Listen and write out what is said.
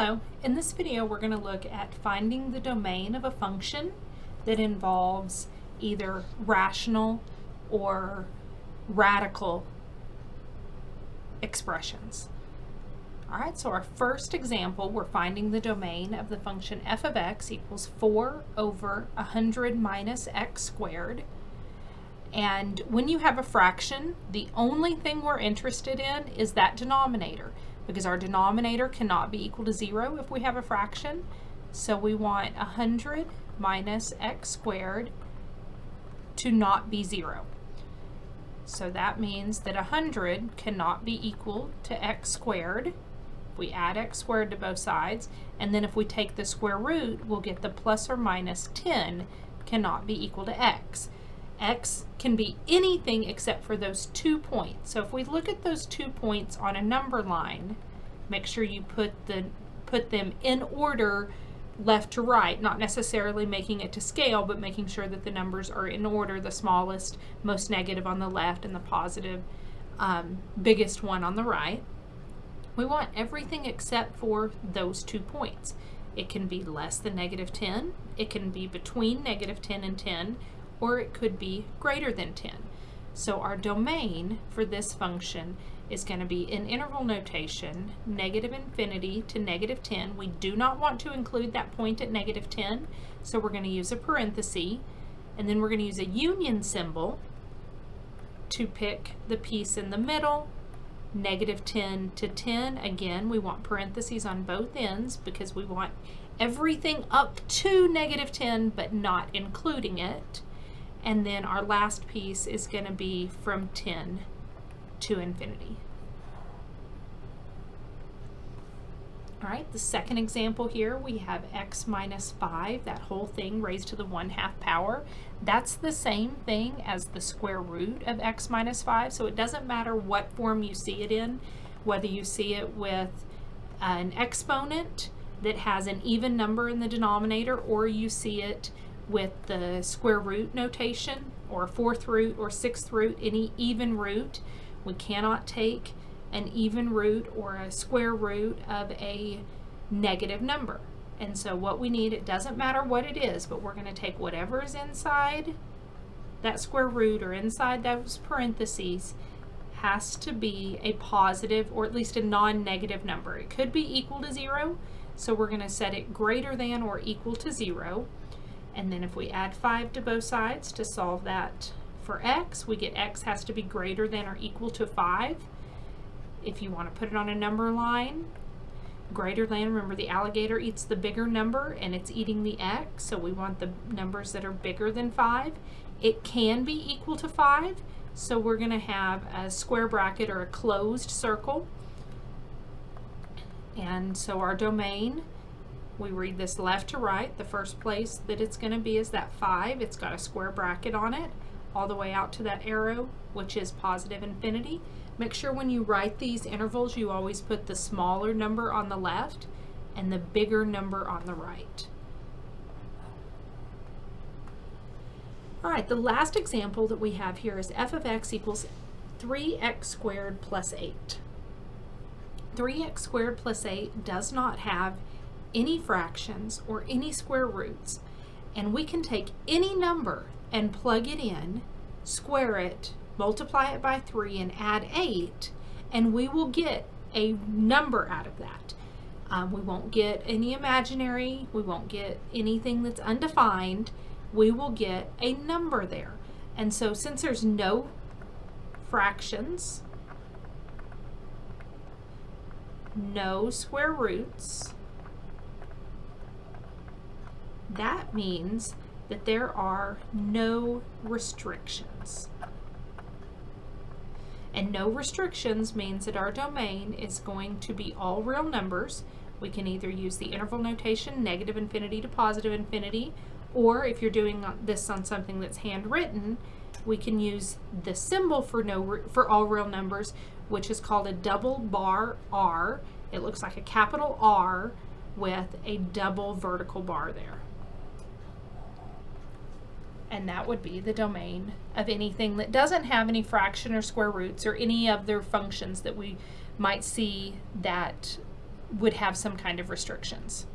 Hello, in this video we're going to look at finding the domain of a function that involves either rational or radical expressions. Alright, so our first example, we're finding the domain of the function f of x equals 4 over 100 minus x squared. And when you have a fraction, the only thing we're interested in is that denominator, because our denominator cannot be equal to 0 if we have a fraction. So we want 100 minus x squared to not be 0. So that means that 100 cannot be equal to x squared. We add x squared to both sides, and then if we take the square root, we'll get the plus or minus 10 cannot be equal to x. X can be anything except for those 2 points. So if we look at those 2 points on a number line, make sure you put them in order left to right, not necessarily making it to scale, but making sure that the numbers are in order, the smallest, most negative on the left, and the positive, biggest one on the right. We want everything except for those 2 points. It can be less than negative 10, it can be between negative 10 and 10, or it could be greater than 10. So our domain for this function is going to be in interval notation, negative infinity to negative 10. We do not want to include that point at negative 10, so we're going to use a parenthesis, and then we're going to use a union symbol to pick the piece in the middle, negative 10 to 10. Again, we want parentheses on both ends because we want everything up to negative 10 but not including it. And then our last piece is going to be from 10 to infinity. All right, the second example here, we have x minus 5, that whole thing raised to the 1/2 power. That's the same thing as the square root of x minus 5, so it doesn't matter what form you see it in, whether you see it with an exponent that has an even number in the denominator, or you see it with the square root notation, or 4th root or 6th root, any even root. We cannot take an even root or a square root of a negative number. And so what we need, it doesn't matter what it is, but we're going to take whatever is inside that square root or inside those parentheses has to be a positive or at least a non-negative number. It could be equal to 0, so we're going to set it greater than or equal to 0. And then if we add 5 to both sides to solve that for x, we get x has to be greater than or equal to 5. If you want to put it on a number line, greater than, remember the alligator eats the bigger number and it's eating the x, so we want the numbers that are bigger than 5. It can be equal to 5, so we're going to have a square bracket or a closed circle. And so our domain, we read this left to right. The first place that it's going to be is that 5. It's got a square bracket on it all the way out to that arrow, which is positive infinity. Make sure when you write these intervals, you always put the smaller number on the left and the bigger number on the right. All right, the last example that we have here is f of x equals 3x squared plus 8. 3x squared plus 8 does not have any fractions or any square roots, and we can take any number and plug it in, square it, multiply it by 3 and add 8, and we will get a number out of that. We won't get any imaginary, we won't get anything that's undefined, we will get a number there. And so since there's no fractions, no square roots, that means that there are no restrictions. And no restrictions means that our domain is going to be all real numbers. We can either use the interval notation, negative infinity to positive infinity, or if you're doing this on something that's handwritten, we can use the symbol for all real numbers, which is called a double bar R. It looks like a capital R with a double vertical bar there. And that would be the domain of anything that doesn't have any fraction or square roots or any of their functions that we might see that would have some kind of restrictions.